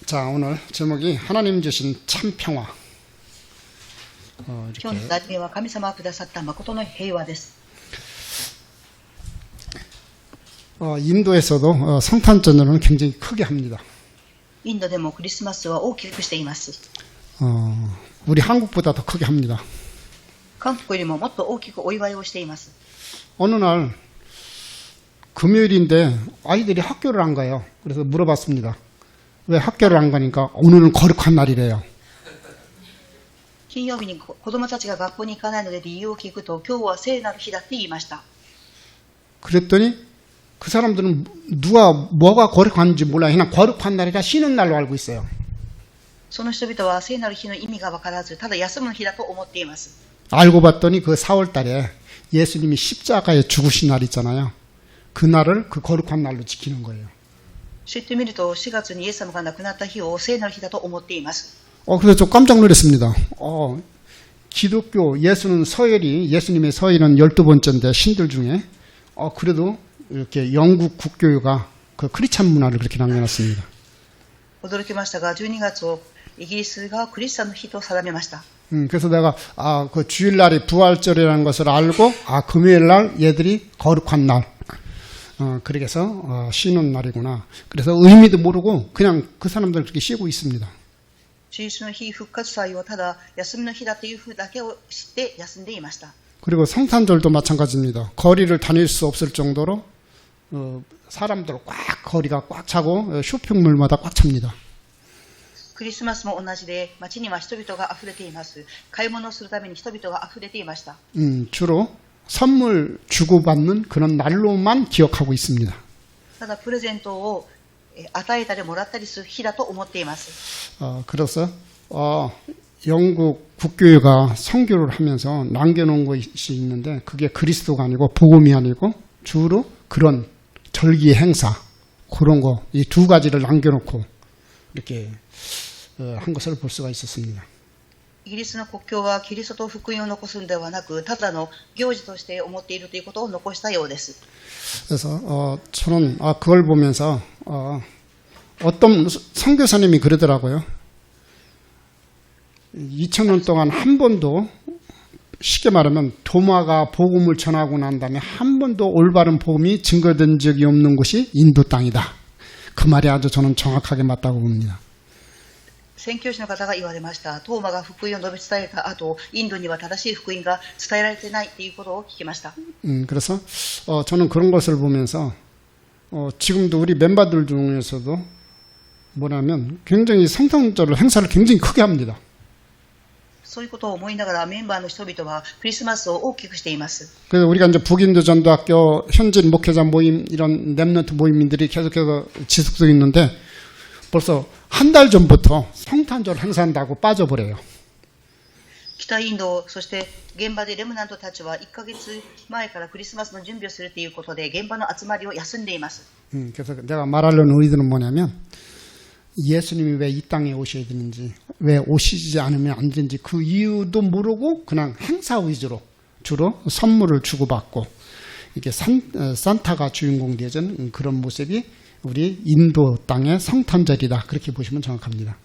자, 오늘 제목이 하나님 주신 참 평화. 今日の題名は神様がくださった誠の平和です。 인도에서도 성탄 전을 굉장히 크게 합니다. インドでもクリスマスは大きくしています。 우리 한국보다 더 크게 합니다. 韓国よりももっと大きくお祝いをしています。 어느 날 금요일인데 아이들이 학교를 안 가요. 그래서 물어봤습니다. 왜 학교를 안 가니까 오늘은 거룩한 날이래요. 金曜日に子供たちが学校に行かないので理由を聞くと、今日は聖なる日だって言いました。 그랬더니 그 사람들은 누가 뭐가 거룩한지 몰라요. 그냥 거룩한 날이라 쉬는 날로 알고 있어요. その人々は聖なる日の意味が分からず、ただ休む日だと思っています。 알고 봤더니 그 4월 달에 예수님이 십자가에 죽으신 날 있잖아요. 그날을 그 거룩한 날로 지키는 거예요. 知ってみると、4月にイエス様が亡くなった日を聖なる日だと思っています。 그래서 좀 깜짝 놀랐습니다. 기독교 예수는 서열이, 예수님의 서열은 12번째인데 신들 중에, 그래도 이렇게 영국 국교회가 그 크리스찬 문화를 그렇게 남겨놨습니다. 驚きましたが、12月をイギリスがクリスチャンの日と定めました。 그래서 내가, 그 주일날이 부활절이라는 것을 알고, 금요일날 얘들이 거룩한 날, 그렇게 해서 쉬는 날이구나. 그래서 의미도 모르고 그냥 그 사람들 그렇게 쉬고 있습니다. 中止の日、復活祭をただ休みの日だというふうだけを知って休んでいました。 그리고 성탄절도 마찬가지입니다. 거리를 다닐 수 없을 정도로 사람들 꽉 거리가 꽉 차고 쇼핑몰마다 꽉 찹니다. クリスマスも同じで、街には人々が溢れています。買い物をするために人々が溢れていました。 주로 선물 주고받는 그런 날로만 기억하고 있습니다. ただプレゼントを与えたりもらったりする日だと思っています。 그래서 영국 국교회가 선교를 하면서 남겨놓은 것이 있는데 그게 그리스도가 아니고 복음이 아니고 주로 그런 절기 행사 그런 거 이 두 가지를 남겨놓고 이렇게 한 것을 볼 수가 있었습니다. イギリスの国教はキリストと福音を残すのではなく、ただの行事として思っているということを残したようです。 그래서 저는 그걸 보면서 어떤 선교사님이 그러더라고요. 2000년 동안 한 번도 쉽게 말하면 도마가 복음을 전하고 난 다음에 한 번도 올바른 복음이 증거된 적이 없는 곳이 인도 땅이다. 그 말이 아주 저는 정확하게 맞다고 봅니다. 宣教師の方が言われました。トーマが福音を述べ伝えた後、インドには正しい福音が伝えられてないということを聞きました。 그래서 저는 그런 것을 보면서 지금도 우리 멤버들 중에서도 뭐냐면 굉장히 성탄절 행사를 굉장히 크게 합니다. そういうことを思いながらメンバーの人々はクリスマスを大きくしています。 그래서 우리가 이제 북인도 전도학교 현진 목회자 모임 이런 랩런트 모임들이 계속해서 지속되고 있는데 벌써 한 달 전부터 성탄절 행사한다고 빠져버려요. 北インド、そして現場でレムナントたちは1ヶ月前からクリスマスの準備をするということで現場の集まりを休んでいます。 그래서 내가 말하려는 의도는 뭐냐면 예수님이 왜 이 땅에 오셔야 되는지 왜 오시지 않으면 안 되는지 그 이유도 모르고 그냥 행사 위주로 주로 선물을 주고받고 이게 산타가 주인공 되는 그런 모습이 우리 인도 땅의 성탄절이다. 그렇게 보시면 정확합니다.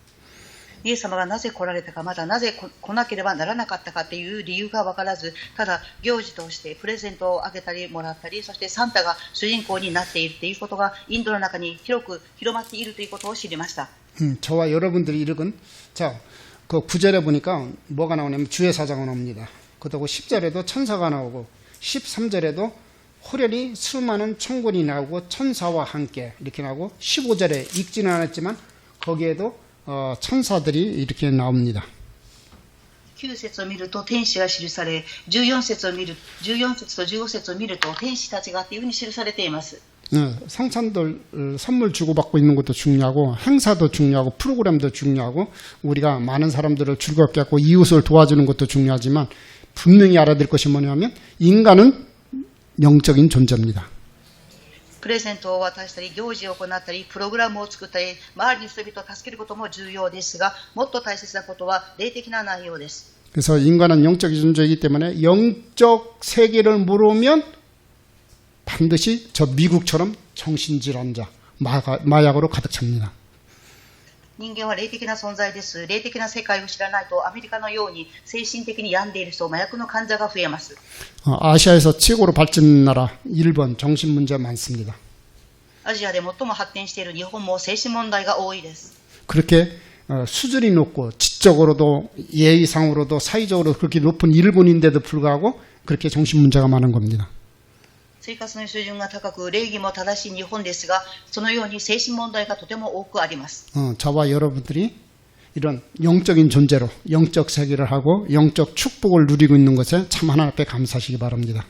イエス様がなぜ来られたか、またなぜ来なければならなかったかという理由が分からず、ただ行事としてプレゼントをあげたりもらったり、そしてサンタが主人公になっているということがインドの中に広く広まっているということを知りました。 저와 여러분들이 읽은 자, 그 9절에 보니까 뭐가 나오냐면 주의 사자가 나옵니다. 그리고 10절에도 천사가 나오고 13절에도 호련히 수많은 천군이 나오고 천사와 함께 이렇게 나오고 15절에 읽지는 않았지만 거기에도 천사들이 이렇게 나옵니다. 9節を見ると天使が記され、14節と15節を見ると天使たちがというふうに記されています。 성찬들 선물 주고받고 있는 것도 중요하고 행사도 중요하고 프로그램도 중요하고 우리가 많은 사람들을 즐겁게 하고 이웃을 도와주는 것도 중요하지만 분명히 알아야 될 것이 뭐냐면 인간은 영적인 존재입니다. プレゼントを渡したり、行事を行ったり、プログラムを作ったり、周りの人々を助けることも重要ですが、もっと大切なことは霊的な内容です。 그래서 인간은 영적인 존재이기 때문에 영적 세계를 모르면 반드시 저 미국처럼 정신질환자, 마약으로 가득 찹니다. 人間は霊的な存在です。霊的な世界を知らないと、アメリカのように精神的に病んでいる人、麻薬の患者が増えます。 아시아에서 최고로 발전 나라 일본 정신 문제 많습니다. アジアで最も発展している日本も精神問題が多いです。 그렇게 수준이 높고 지적으로도 예의상으로도 사회적으로 그렇게 높은 일본인데도 불구하고 그렇게 정신 문제가 많은 겁니다. 生活の水準が高く、礼儀も正しい日本ですが、そのように精神問題がとても多くあります。 저와 여러분들이 이런 영적인 존재로 영적 세계를 하고 영적 축복을 누리고 있는 것에 참 하나님 앞에 감사하시기 바랍니다.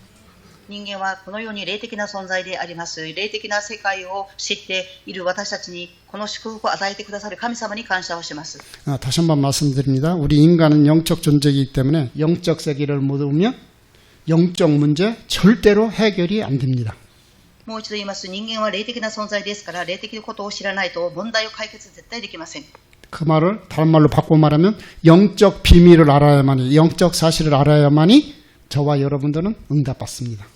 人間はこのように霊的な存在であります。霊的な世界を知っている私たちにこの祝福を与えてくださる神様に感謝をします。 다시 한번 말씀드립니다. 우리 인간은 영적 존재이기 때문에 영적 세계를 모르면 영적 문제 절대로 해결이 안 됩니다. もう一度言います。人間は霊的な存在ですから、霊的なことを知らないと問題を解決絶対できません。 그 말을 다른 말로 바꿔 말하면 영적 비밀을 알아야만이 영적 사실을 알아야만이 저와 여러분들은 응답받습니다.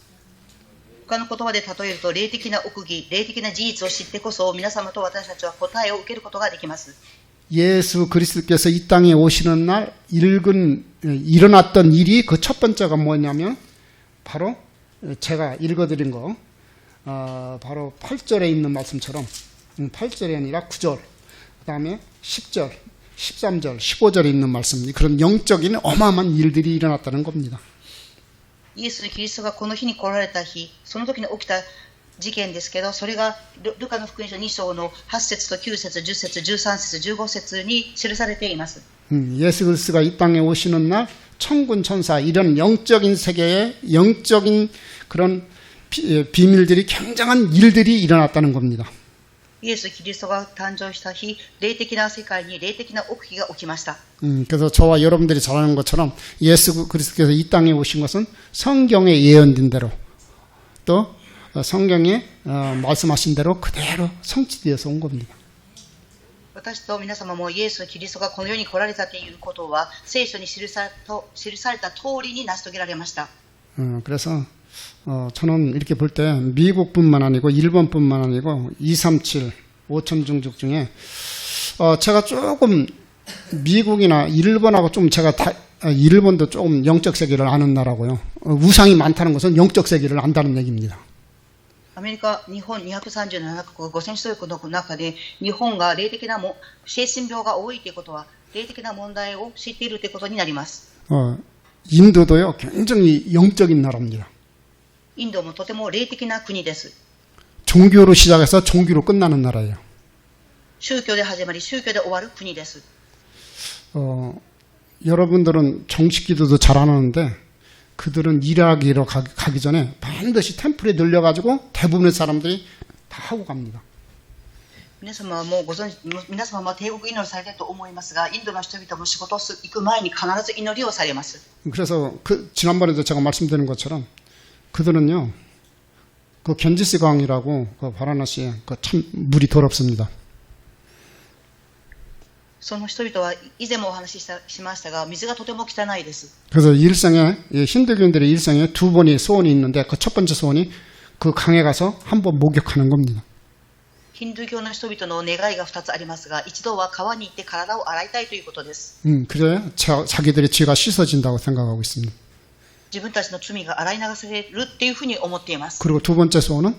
他の言葉で例えると、霊的な奥義、霊的な事実を知ってこそ皆様と私たちは答えを受けることができます。 예수 그리스도께서 이 땅에 오시는 날 일어났던 일이 그 첫 번째가 뭐냐면 바로 제가 읽어드린 거 바로 8절에 있는 말씀처럼 8절이 아니라 9절 그 다음에 10절 13절 15절에 있는 말씀 그런 영적인 어마어마한 일들이 일어났다는 겁니다. イエス・キリストがこの日に来られた日、その時に起きた事件ですけど、それがルカの福音書2章の8節と9節、10節、13節、15節に記されています。 예수 그리스도가 이 땅에 오시는 날 천군 천사 이런 영적인 세계에 영적인 그런 비밀들이 굉장한 일들이 일어났다는 겁니다. イエス・キリストが誕生した日、霊的な世界に霊的な奥義が起きました。 그래서 저와 여러분들이 잘 아는 것처럼 예수 그리스도께서 이 땅에 오신 것은 성경에 예언된 대로 또 성경에 말씀하신 대로 그대로 성취되어서 온 겁니다. 私と皆様もイエス・キリストがこの世に来られたということは聖書に記された通りに成し遂げられました。 그래서 저는 이렇게 볼 때 미국뿐만 아니고 일본뿐만 아니고 237, 5천중족 중에 제가 조금 미국이나 일본하고 좀 제가 일본도 조금 영적 세계를 아는 나라고요. 우상이 많다는 것은 영적 세계를 안다는 얘기입니다. アメリカ、日本237カ国5000種族の中で日本が霊的な精神病が多いということは霊的な問題を知っているということになります。 인도도요 굉장히 영적인 나라입니다. インドもとても霊的な国です。 종교로 시작해서 종교로 끝나는 나라예요. 宗教で始まり宗教で終わる国です。 여러분들은 정식 기도도 잘 안 하는데 그들은 일하기로 가기 전에 반드시 템플에 늘려가지고 대부분의 사람들이 다 하고 갑니다. 皆様はもうご存知、皆様は帝国祈りをされていると思いますが、インドの人々も仕事を行く前に必ず祈りをされます。 그래서 지난번에도 제가 말씀드린 것처럼 그들은요, 그 겐지스 강이라고 그 바라나시에 참 물이 더럽습니다. その人々は以前もお話ししましたが、水がとても汚いです。 그래서 일생에 힌두교인들의 일생에 두 번이 소원이 있는데 그 첫 번째 소원이 그 강에 가서 한번 목욕하는 겁니다. ヒンドゥー教の人々の願いが2つありますが、一度は川に行って体を洗いたいということです。 그래야 자기들의 죄가 씻어진다고 생각하고 있습니다. 自分たちの罪が洗い流されるっていうふうに思っています。 그리고 두 번째 소원은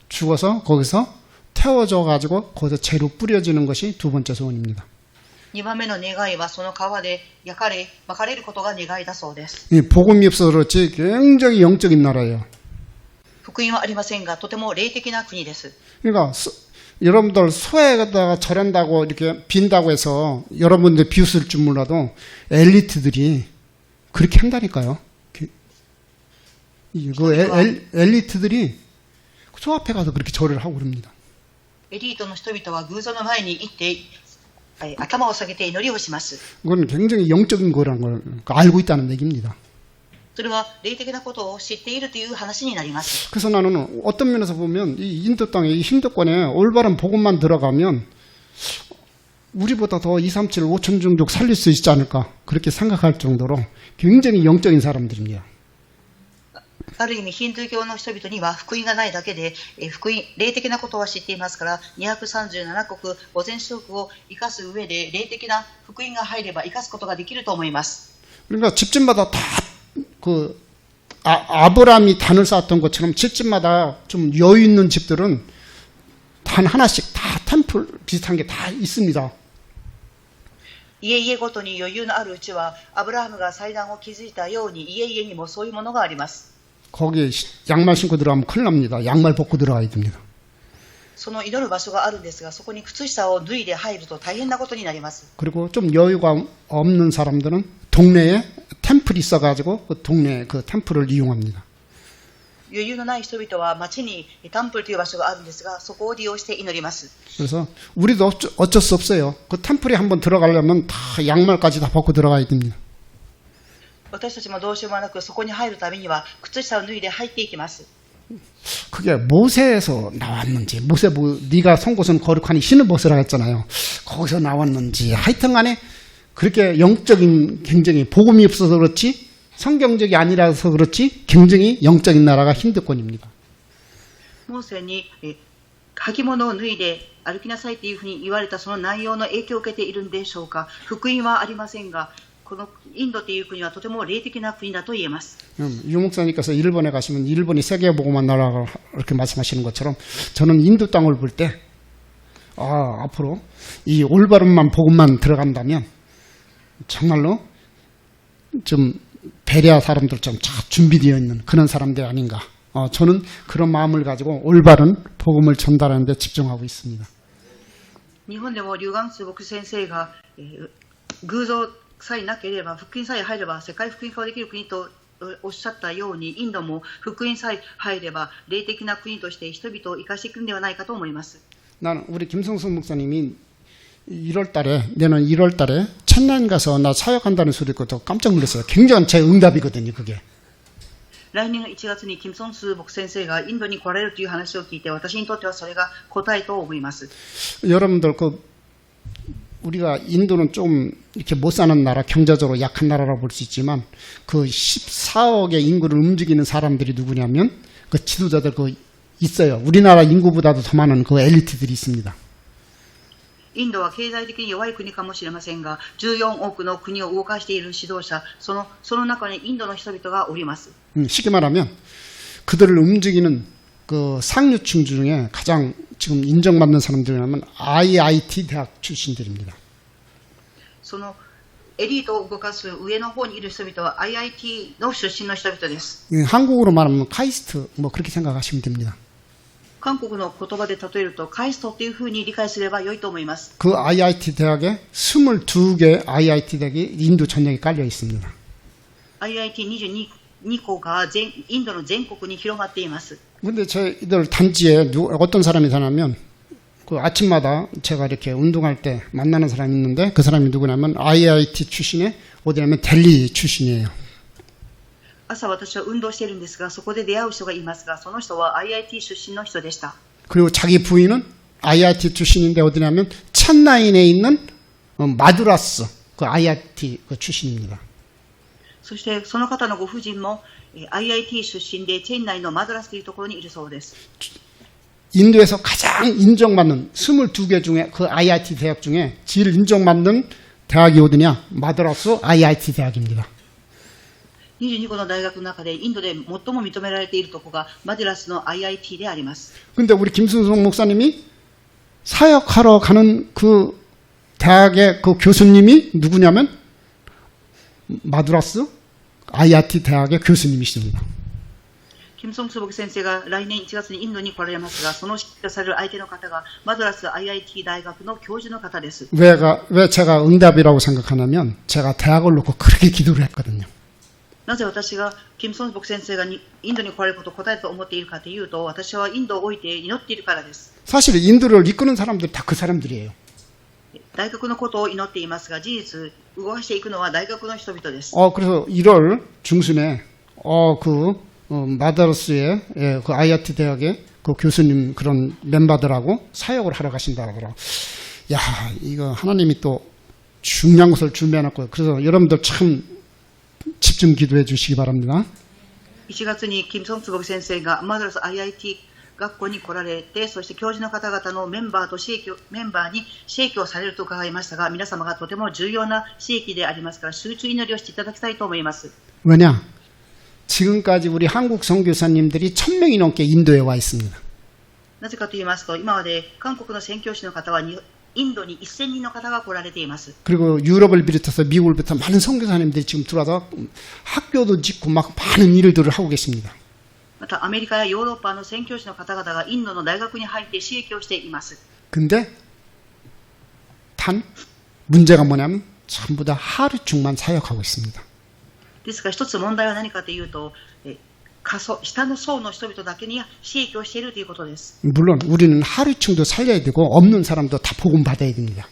죽어서 거기서 태워져 가지고 거기서 재로 뿌려지는 것이 두 번째 소원입니다. 2番目の願いはその川で焼かれ、巻かれることが願いだそうです。 이 복음이 없어서 그렇지 굉장히 영적인 나라예요. 福音はありませんが、とても霊的な国です。 그러니까 여러분들 소에다가 절한다고 이렇게 빈다고 해서 여러분들 비웃을 줄 몰라도 엘리트들이 그렇게 한다니까요. 엘리트들이 소 앞에 가서 그렇게 절을 하고 그럽니다. エリートの人々は偶像の前に行って頭を下げて祈りをします。 그건 굉장히 영적인 거라는 걸 알고 있다는 얘기입니다. それは霊的なことを知っているという話になります。 그래서 나는 어떤 면에서 보면 이 인도 땅에 이 힌두권에 올바른 복음만 들어가면 우리보다 더 237, 5천 종족 살릴 수 있지 않을까 그렇게 생각할 정도로 굉장히 영적인 사람들입니다. ある意味、ヒンドゥー教の人々には福音がないだけで、福音、霊的なことは知っていますから、237国、午前四国を生かす上で、霊的な福音が入れば生かすことができると思います。 그러니까 집집마다 다 아브라함이 단을 쌓았던 것처럼 집집마다 좀 여유 있는 집들은 단 하나씩 다 템플 비슷한 게 다 있습니다. 家々ごとに余裕のあるうちは、アブラハムが祭壇を築いたように、家々にもそういうものがあります。 거기에 양말 신고 들어가면 큰일 납니다. 양말 벗고 들어가야 됩니다. その祈る場所があるんですが、そこに靴下を脱いで入ると大変なことになります。 그리고 좀 여유가 없는 사람들은 동네에 템플이 있어가지고 그 동네 그 템플을 이용합니다. 余裕のない人々は町にタンプルという場所があるんですが、そこを利用して祈ります。 그래서 우리도 어쩔 수 없어요. 그 템플에 한번 들어가려면 다 양말까지 다 벗고 들어가야 됩니다. 私たちもどうしようもなく、そこに入るためには靴下を脱いで入っていきます。 그게 모세에서 나왔는지 네가 송곳은 거룩하니 신을 벗으라 했잖아요. 거기서 나왔는지 하여튼간에 그렇게 영적인 굉장히 복음이 없어서 그렇지 성경적이 아니라서 그렇지 굉장히 영적인 나라가 힌두권입니다. モーセに履物を脱いで歩きなさいというふうに言われたその内容の影響を受けているんでしょうか。福音はありませんが、このインドという国はとても霊的な国だと言えます。 유 목사님께서 일본에 가시면 일본이 세계복음화 나라라고 이렇게 말씀하시는 것처럼 저는 인도 땅을 볼 때 앞으로 이 올바른만 복음만 들어간다면 정말로 좀 베레아 사람들처럼 잘 준비되어 있는 그런 사람들이 아닌가. 저는 그런 마음을 가지고 올바른 복음을 전달하는 데 집중하고 있습니다. 日本でも劉元通牧師先生が、偶像さえなければ福音さえ入れば世界福音化ができる国とおっしゃったように、インドも福音さえ入れば霊的な国として人々を生かしていくんではないかと思います。 나는 우리 김성수 목사님이 1월달에 내년 1월달에 천난 가서 나 사역한다는 소리 듣고 깜짝 놀랐어요. 굉장한 제 응답이거든요, 그게. 来年の1月にキム・ソンス牧先生がインドに来られるという話を聞いて、私にとってはそれが答えと思います。 여러분들 우리가 인도는 좀 이렇게 못 사는 나라, 경제적으로 약한 나라라고 볼 수 있지만 그 14억의 인구를 움직이는 사람들이 누구냐면 그 지도자들 있어요. 우리나라 인구보다도 더 많은 그 엘리트들이 있습니다. インドは経済的に弱い国かもしれませんが、14億の国を動かしている指導者、その中にインドの人々がおります。 쉽게 말하면 그들을 움직이는 그 상류층 중에 가장 지금 인정받는 사람들이라면 IIT 대학 출신들입니다. そのエリートを動かす上の方にいる人々は IIT の出身の人々です。 한국으로 말하면 카이스트 그렇게 생각하시면 됩니다. 韓国の言葉で例えるとカイストというふうに理解すれば良いと思います。 그 IIT 대학에 22개 IIT 대학이 인도 전역에 깔려 있습니다. IIT22 個がインドの全国に広がっています。 근데 저희들 단지에 어떤 사람이 사냐면 그 아침마다 제가 이렇게 운동할 때 만나는 사람이 있는데 그 사람이 누구냐면 IIT 출신의 어디냐면 델리 출신이에요. 朝私は運動しているんですが、そこで出会う人がいますが、その人は IIT 出身の人でした。 그리고 자기 부인은 IIT 출신인데 어디냐면 첸나인에 있는 마두라스 그 IIT 그 출신입니다. そしてその方のご婦人も IIT 出身でチェン内のマドラスというところにいるそうです。 인도에서 가장 인정받는 22개 중에 그 IIT 대학 중에 제일 인정받는 대학이 어디냐? 마드라스 IIT 대학입니다. 22個の大学の中でインドで最も認められているところがマデラスの IIT であります。 근데 우리 김순성 목사님이 사역하러 가는 그 대학의 그 교수님이 누구냐면 마드라스 IIT 대학의 교수님이십니다. キム・ソンス牧先生が来年1月にインドに来られますが、その指揮される相手の方がマドラス IIT 大学の教授の方です。 왜 제가 응답이라고 생각하냐면 제가 대학을 놓고 그렇게 기도를 했거든요. なぜ私がキム・ソンス牧先生がインドに来られることを答えと思っているかというと、私はインドを置いて祈っているからです。 사실 인도를 이끄는 사람들이 다 그 사람들이에요. 大学のことを祈っていますが、事実動かしていくのは大学の人々です。 그래서 1월 중순에 마드라스의 그 IIT 대학의 그 교수님 그런 멤버들하고 사역을 하러 가신다고 그러고, 야, 이거 하나님이 또 중요한 것을 준비해놨고요. 그래서 여러분들 참 집중 기도해 주시기 바랍니다. 1月に金正恩先生がマドラス IIT 学校に来られて、そして教授の方々のメンバーに刺激をされると伺いましたが、皆様がとても重要な刺激でありますから、集中祈りをしていただきたいと思います。 왜냐? 지금까지 우리 한국 선교사님들이 1000명이 넘게 인도에 와 있습니다. なぜかと言いますと、今まで韓国の宣教師の方はインドに1000人の方が来られています。 그리고 유럽을 비롯해서 미국을 비롯해서 많은 선교사님들이 지금 들어와서 학교도 짓고 막 많은 일들을 하고 계십니다. またアメリカやヨーロッパの宣教師の方々がインドの大学に入って刺激をしています。 근데 단 문제가 뭐냐면 전부 다 하루중만 사역하고 있습니다. ですが一つ問題は何かというと、下の層の人々だけに刺激をしているということです。 물론 우리는 하루중도 살려야 되고 없는 사람도 다 복음 받아야 됩니다.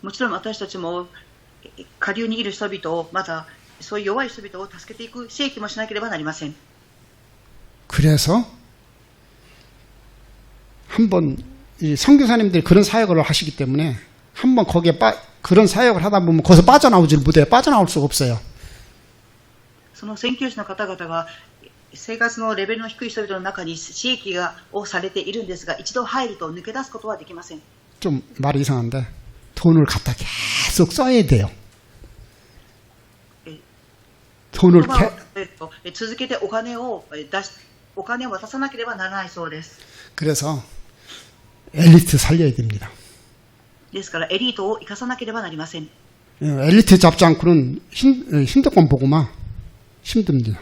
もちろん私たちも下流にいる人々を、またそういう弱い人々を助けていく刺激もしなければなりません。 그래서 한번 이 선교사님들이 그런 사역을 하시기 때문에 한번 거기에 그런 사역을 하다 보면 거기서 빠져나오질 못해요. 빠져나올 수가 없어요. その宣教師の方々が生活のレベルの低い人々の中に刺激をされているんですが、一度入ると抜け出すことはできません。 좀 말이 이상한데 돈을 갖다 계속 써야 돼요. 돈을 続けてお金を渡さなければならないそうです。 그래서 엘리트 살려야 됩니다. ですからエリートを生かさなければなりません。 엘리트 잡지 않고는 힘들건 보고만 힘듭니다.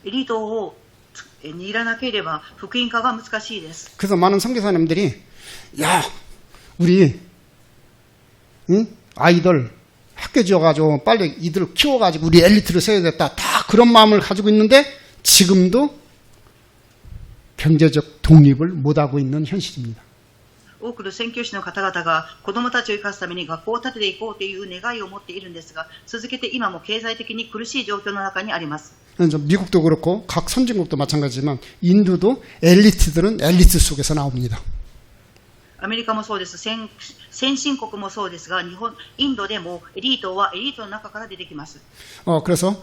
エリートを握らなければ福音化が難しいです。 그래서 많은 선교사님들이 야 우리 아이들 학교 지어가지고 빨리 이들을 키워가지고 우리 엘리트를 세워야겠다. 다 그런 마음을 가지고 있는데 지금도 경제적 독립을 못하고 있는 현실입니다. 多くの宣教師の方々が子どもたちを生かすために学校を建てていこうという願いを持っているんですが、続けて今も経済的に苦しい状況の中にあります。 미국도 그렇고 각 선진국도 마찬가지지만 인도도 엘리트들은 엘리트 속에서 나옵니다. アメリカもそうです。先進国もそうですが、インドでもエリートはエリートの中から出てきます。 그래서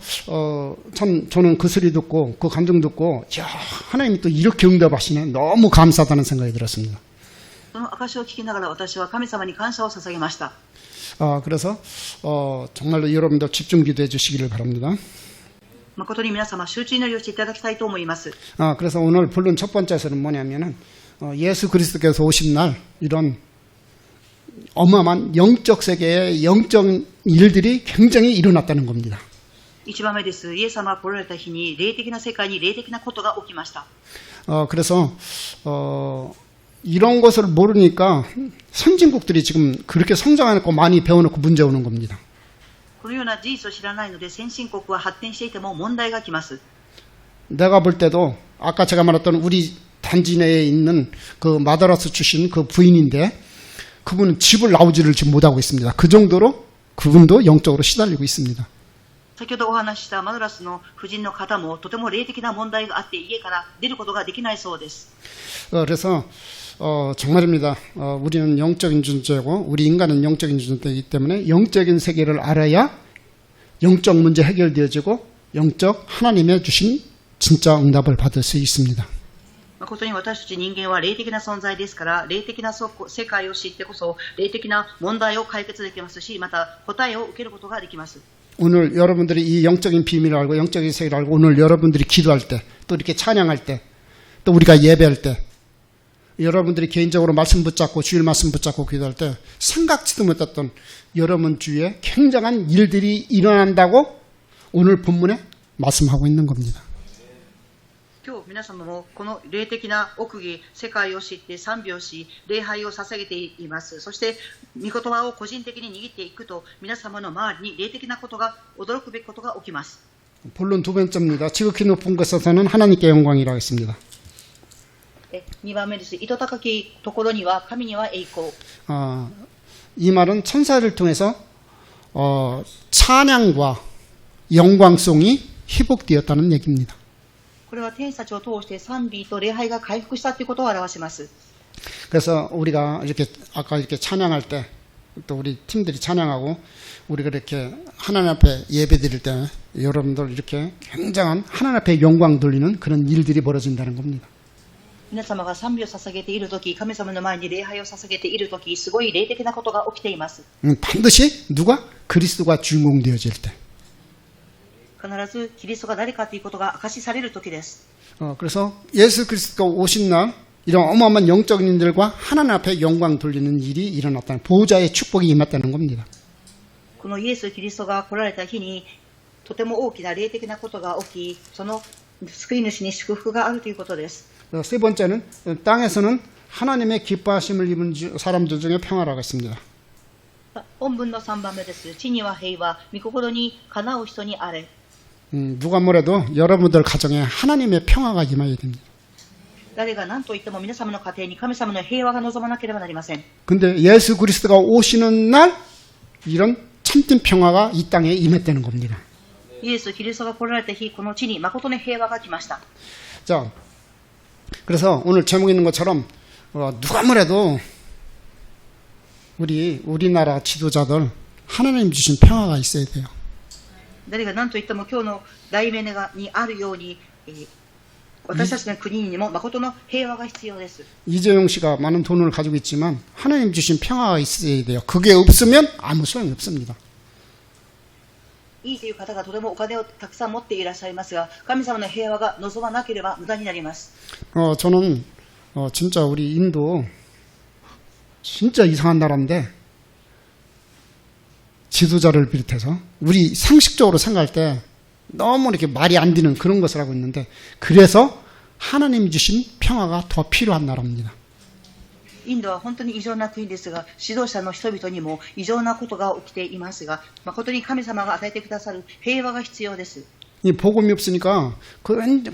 참 저는 그 소리 듣고 그 감정 듣고 야 하나님이 또 이렇게 응답하시네. 너무 감사하다는 생각이 들었습니다. その証を聞きながら私は神様に感謝を捧げました。 그래서 정말로 여러분들 집중 기도해 주시기를 바랍니다. 誠に皆様集中祈りをしていただきたいと思います。 그래서 오늘 본론 첫 번째에서는 뭐냐면은 예수 그리스도께서 오신 날 이런 어마어마한 영적 세계의 영적 일들이 굉장히 일어났다는 겁니다. 1番目です。イエス様が来られた日に霊的な世界に霊的なことが起きました。 그래서 이런 것을 모르니까 선진국들이 지금 그렇게 성장해놓고 많이 배워놓고 문제 오는 겁니다. このような事実を知らないので先進国は発展していても問題が来ます。 내가 볼 때도 아까 제가 말했던 우리 단지 내에 있는 그 마다라스 출신 그 부인인데 그분은 집을 나오지를 지금 못하고 있습니다. 그 정도로 그분도 영적으로 시달리고 있습니다. 先ほどお話ししたマドラスの夫人の方もとても霊的な問題があって家から出ることができないそうです。 그래서 정말입니다. 우리는 영적인 존재고 우리 인간은 영적인 존재이기 때문에 영적인 세계를 알아야 영적 문제 해결되어지고 영적 하나님의 주신 진짜 응답을 받을 수 있습니다. 誠に私たち人間は霊的な存在ですから、霊的な世界を知ってこそ霊的な問題を解決できますし、また答えを受けることができます。 오늘 여러분들이 이 영적인 비밀을 알고 영적인 세계를 알고 오늘 여러분들이 기도할 때 또 이렇게 찬양할 때 또 우리가 예배할 때 여러분들이 개인적으로 말씀 붙잡고 주일 말씀 붙잡고 기도할 때 생각지도 못했던 여러분 주위에 굉장한 일들이 일어난다고 오늘 본문에 말씀하고 있는 겁니다. 今日皆様もこの霊的な奥義、世界を知って賛美をし、礼拝を捧げています。そして、御言葉を個人的に握っていくと、皆様の周りに霊的なことが、驚くべきことが起きます。 본론 두 번째입니다. 지극히 높은 곳에서는 하나님께 영광이라고 했습니다. 2番目です。糸高きところには神には栄光。 이 말은 천사를 통해서 찬양과 영광송이 회복되었다는 얘기입니다. これは天使たちを通して賛美と礼拝が回復したということを表します。 그래서 우리가 이렇게 아까 이렇게 찬양할 때 또 우리 팀들이 찬양하고 우리가 이렇게 하나님 앞에 예배드릴 때 여러분들 이렇게 굉장한 하나님 앞에 영광 돌리는 그런 일들이 벌어진다는 겁니다. 皆様が賛美を捧げているとき、神様の前に礼拝を捧げているとき、すごい霊的なことが起きています。 반드시 누가? 그리스도가 주인공 되어질 때. 必ずキリストが誰かということが証しされるときです。 그래서 예수 그리스도가 오신 날 이런 어마어마한 영적인 일들과 하나님 앞에 영광 돌리는 일이 일어났다는 보호자의 축복이 임했다는 겁니다. このイエス・キリストが来られた日に、とても大きな霊的なことが起き、その救い主に祝福があるということです。 세 번째는 땅에서는 하나님의 기뻐하심을 입은 사람들 중에 평화라고 했습니다. 本文の3番目です。地には平和、御心にかなう人にあれ。 누가 뭐래도 여러분들 가정에 하나님의 평화가 임해야 됩니다. 誰が何と言っても皆様の家庭に神様の平和が望まなければなりません。 근데 예수 그리스도가 오시는 날 이런 참된 평화가 이 땅에 임했다는 겁니다. イエス・キリストが来られた日、この地に誠の平和が来ました。 자, 그래서 오늘 제목 있는 것처럼 누가 뭐래도 우리나라 지도자들 하나님 주신 평화가 있어야 돼요. 誰が何と言っても今日の題名にあるように、私たちの国にも誠の平和が必要です。 이재용 씨가 많은 돈을 가지고 있지만 하나님 주신 평화가 있어야 돼요. 그게 없으면 아무 소용이 없습니다. いいという方がとてもお金をたくさん持っていらっしゃいますが、神様の平和が望まなければ無駄になります。 저는 진짜 우리 인도 진짜 이상한 나라인데 지도자를 비롯해서 우리 상식적으로 생각할 때 너무 이렇게 말이 안 되는 그런 것을 하고 있는데 그래서 하나님 주신 평화가 더 필요한 나라입니다. インドは本当に異常な国ですが、指導者の人々にも異常なことが起きていますが、誠に神様が与えてくださる平和が必要です。 이 복음이 없으니까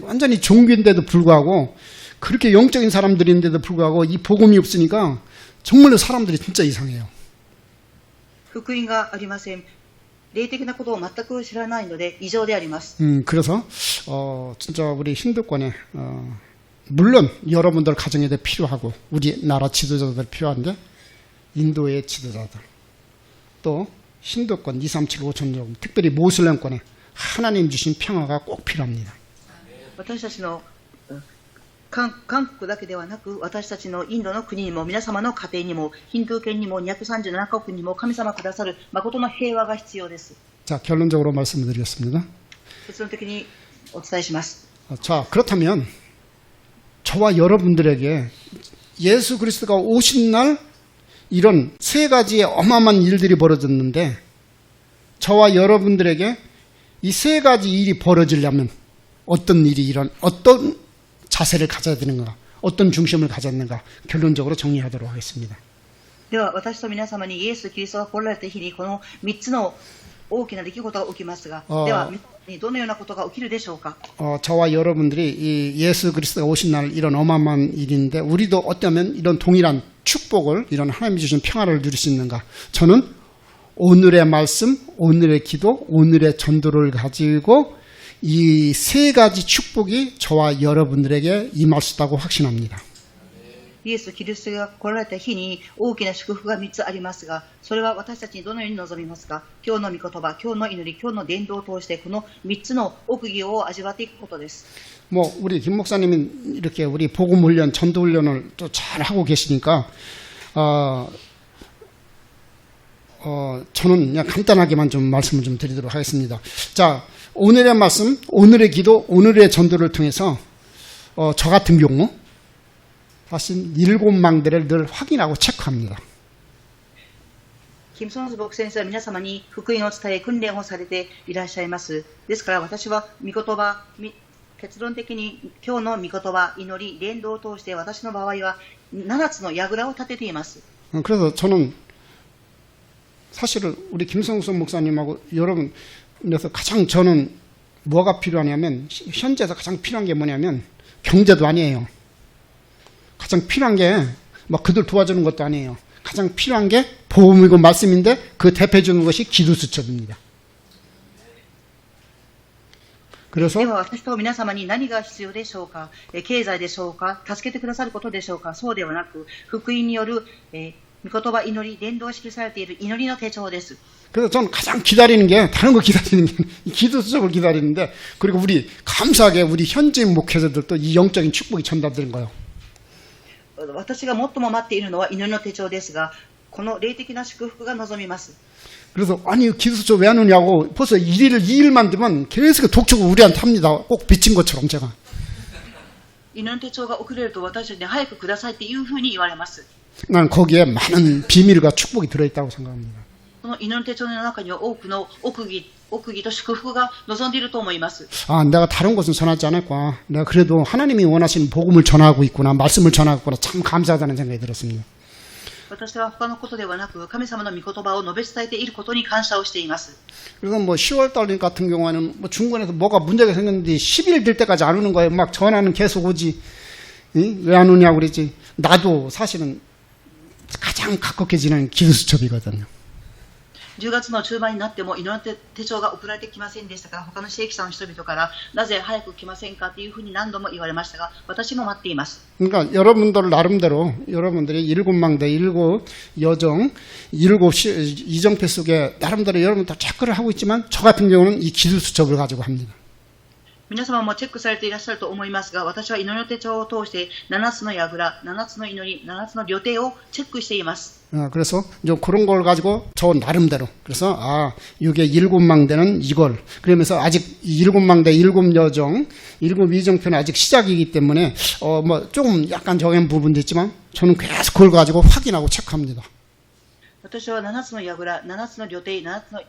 완전히 종교인데도 불구하고 그렇게 영적인 사람들인데도 불구하고 이 복음이 없으니까 정말로 사람들이 진짜 이상해요. 福音がありません。霊的なことを全く知らないので異常であります。 그래서 진짜 우리 힌두권에 물론 여러분들 가정에도 필요하고 우리나라 지도자들 필요한데 인도의 지도자들 또 힌두권 2, 3, 7, 5천 특별히 모슬렘권에 하나님 주신 평화가 꼭 필요합니다. 私たちの韓国だけではなく、私たちのインドの国にも皆様の家庭にもヒンドゥー圏にも237カ国にも神様くださる誠の平和が必要です。 자, 결론적으로 말씀을 드리겠습니다. 結論的にお伝えします。 자, 그렇다면 저와 여러분들에게 예수 그리스도가 오신 날 이런 세 가지의 어마어마한 일들이 벌어졌는데 저와 여러분들에게 이 세 가지 일이 벌어지려면 어떤 자세를 가져야 되는가, 어떤 중심을 가져야 되는가 결론적으로 정리하도록 하겠습니다. では私と皆様にイエス・キリストが来られた日にこの3つの大きな出来事が起きますが、ではどのようなことが起きるでしょうか。 저와 여러분들이 이 예수 그리스도가 오신 날 이런 어마어마한 일인데 우리도 어쩌면 이런 동일한 축복을 이런 하나님이 주신 평화를 누릴 수 있는가. 저는 오늘의 말씀, 오늘의 기도, 오늘의 전도를 가지고 이 세 가지 축복이 저와 여러분들에게 임할 수 있다고 확신합니다. イエス・キリストが来られた日に大きな祝福が3つありますが、それは私たちにどのように望みますか。今日の御言葉、今日の祈り、今日の伝道を通してこの3つの奥義を味わっていくことです。 우리 김 목사님은 이렇게 우리 복음 훈련, 전도 훈련을 또 잘 하고 계시니까 저는 그냥 간단하게만 좀 말씀을 좀 드리도록 하겠습니다. 자, 오늘의 말씀, 오늘의 기도, 오늘의 전도를 통해서 저 같은 경우 사실 7망대를 늘 확인하고 체크합니다. キム・ソンズ牧先生は皆様に福音を伝え訓練をされていらっしゃいます。ですから私は御言葉、結論的に今日の御言葉、祈り、伝道を通して私の場合は7つの櫓を立てています。 그래서 저는 사실은 우리 김성선 목사님하고 여러분에서 가장 저는 뭐가 필요하냐면 현재에서 가장 필요한 게 뭐냐면 경제도 아니에요. 가장 필요한 게 뭐 그들 도와주는 것도 아니에요. 가장 필요한 게 복음이고 말씀인데 그 대표해 주는 것이 기도 수첩입니다. 그래서 では私と皆様に何が必要でしょうか。経済でしょうか。助けてくださることでしょうか。そうではなく福音による御言葉、祈り、伝道式されている祈りの手帳です。 그래서 저는 가장 기다리는 게 다른 거 기다리는 게 기도 수첩을 기다리는데 그리고 우리 감사하게 우리 현지인 목회자들도 이 영적인 축복이 전달되는 거예요. 私が最も待っているのは祈りの手帳ですが、この霊的な祝福が望みます。 그래서 아니 기도 수첩 왜 안 오냐고 벌써 2일만 되면 계속 독촉을 우리한테 합니다. 꼭 비친 것처럼 제가. 祈りの手帳が遅れると私たちに早くくださいっていうふうに言われます。 나는 거기에 많은 비밀과 축복이 들어있다고 생각합니다. この祈りの手帳の中には多くの奥義と祝福が望んでいると思います。 아, 내가 다른 것은 전하지 않을까. 내가 그래도 하나님이 원하시는 복음을 전하고 있구나. 말씀을 전하고 있구나. 참 감사하다는 생각이 들었습니다. 私は他のことではなく神様の御言葉を述べ伝えていることに感謝をしています。 그래서 뭐 10월 달 같은 경우에는 뭐 중간에서 뭐가 문제가 생겼는데 10일 될 때까지 안 오는 거예요. 막 전화는 계속 오지. 왜 안 오냐고 그랬지. 나도 사실은 가장 가깝게지는 기도수첩이거든요. 10月の中盤になっても祈りの手帳が送られてきませんでしたから、他の正規者の人々からなぜ早く来ませんかというふうに何度も言われましたが、私も待っています。 그러니까 여러분들 나름대로 여러분들이 7망대, 7여정, 7 이정표 속에 나름대로 여러분들 체크를 하고 있지만 저 같은 경우는 이 기도수첩을 가지고 합니다. 皆様もチェックされていらっしゃると思いますが、私は祈りの手帳を通して7つの櫓、7つの祈り、7つの旅程をチェックしています。 그래서 좀 그런 걸 가지고 저 나름대로 그래서 아 이게 7망대는 이걸 그러면서 아직 7망대 7여정 7이정표는 아직 시작이기 때문에 뭐 조금 약간 정한 부분도 있지만 저는 계속 그걸 가지고 확인하고 체크합니다. 私は7つの櫓、7つの旅程、7つの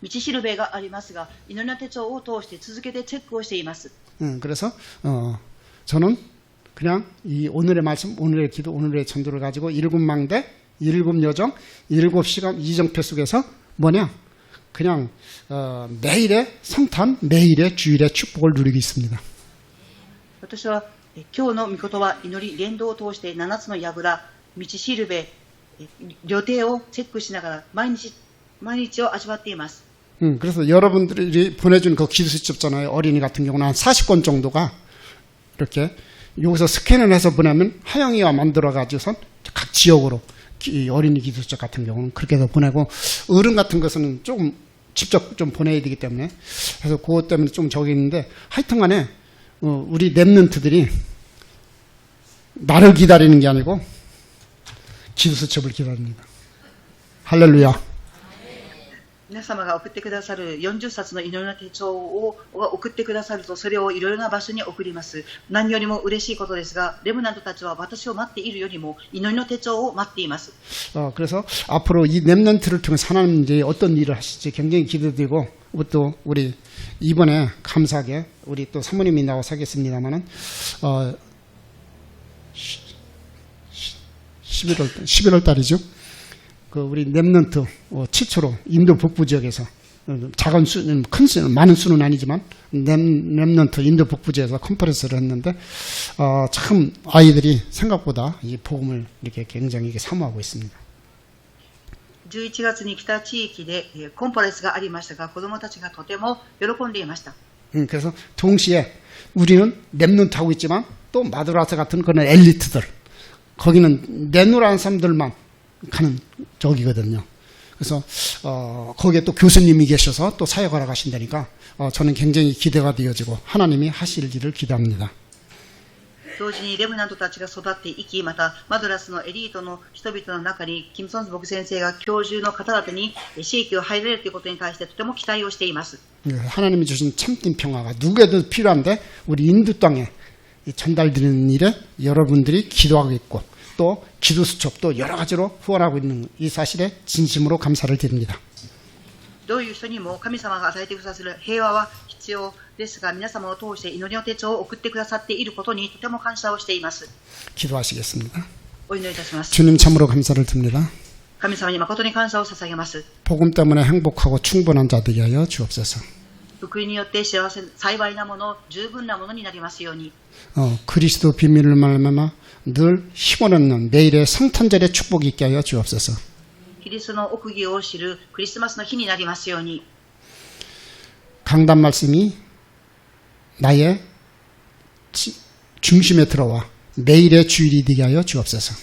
道しるべがありますが、祈りの手帳を通して続けてチェックをしています。 그래서 저는 그냥 이 오늘의 말씀, 오늘의 기도, 오늘의 전도를 가지고 7망대, 7여정, 7시간 이정표 속에서 뭐냐? 그냥 매일의 성탄, 매일의 주일의 축복을 누리고 있습니다. 私は今日の御言葉、祈り、伝道を通して7つの櫓、道しるべ、旅程をチェックしながら毎日を味わっています。 그래서 여러분들이 보내준 그 기도수첩잖아요. 어린이 같은 경우는 한 40권 정도가 이렇게 여기서 스캔을 해서 보내면 하영이와 만들어가지고선 각 지역으로 어린이 기도수첩 같은 경우는 그렇게 해서 보내고 어른 같은 것은 조금 직접 좀 보내야 되기 때문에 그래서 그것 때문에 좀 저기 있는데 하여튼간에 우리 랩런트들이 나를 기다리는 게 아니고 기도수첩을 기다립니다. 할렐루야. 皆様が送ってくださる40冊の祈りの手帳を送ってくださると、それをいろいろな場所に送ります。何よりも嬉しいことですが、レムナントたちは私を待っているよりも祈りの手帳を待っています。 그래서 앞으로 이 랩런트를 통해서 하나님 이제 어떤 일을 하실지 굉장히 기대되고 또 우리 이번에 감사하게 우리 또 사모님이 나와서 하겠습니다만은 11월 달이죠. 그 우리 랩런트 최초로 인도 북부 지역에서 작은 수는 큰 수는 많은 수는 아니지만 랩런트 인도 북부 지역에서 컨퍼런스를 했는데 참 아이들이 생각보다 이 복음을 이렇게 굉장히 사모하고 있습니다. 11月に北地域でコンファレンスがありましたが、子どもたちがとても喜んでいました。 그래서 동시에 우리는 랩런트 하고 있지만 또 마드라스 같은 그런 엘리트들 거기는 내노라는 사람들만 가는 저기거든요. 그래서 거기에 또 교수님이 계셔서 또 사역하러 가신다니까 저는 굉장히 기대가 되어지고 하나님이 하실 일을 기대합니다. 同時にレムナントたちが育っていき、またマドラスのエリートの人々の中にキム・ソンズ牧先生が教授の方々に刺激を入れるということに対してとても期待をしています。 하나님이 주신 참된 평화가 누구에도 필요한데 우리 인도 땅에 전달되는 일에 여러분들이 기도하고 있고 또 기도수첩도 여러 가지로 후원하고 있는 이 사실에 진심으로 감사를 드립니다. どういう人にも神様が与えてくださる平和は必要ですが、皆様を通して祈りの手帳を送ってくださっていることにとても感謝をしています。 기도하시겠습니다. お祈りいたします。 주님 참으로 감사를 드립니다. 神様に誠に感謝を捧げます。 복음 때문에 행복하고 충분한 자들이 하여 주옵소서. 福音によって幸せ、幸いなもの、十分なものになりますように。 그리스도 비밀을 말하며 늘 힘을 얻는 매일의 성탄절의 축복이 있게 하여 주옵소서. キリストの奥義を知るクリスマスの日になりますように。 강단 말씀이 나의 중심에 들어와 매일의 주일이 되게 하여 주옵소서.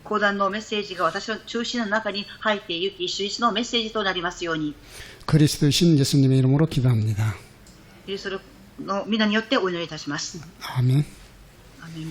講談のメッセージが私の中心の中に入っていき、主一のメッセージとなりますように、 그리스도이신 예수님의 이름으로 기도합니다. キリストの皆によってお祈りいたします。 아멘. アーメン。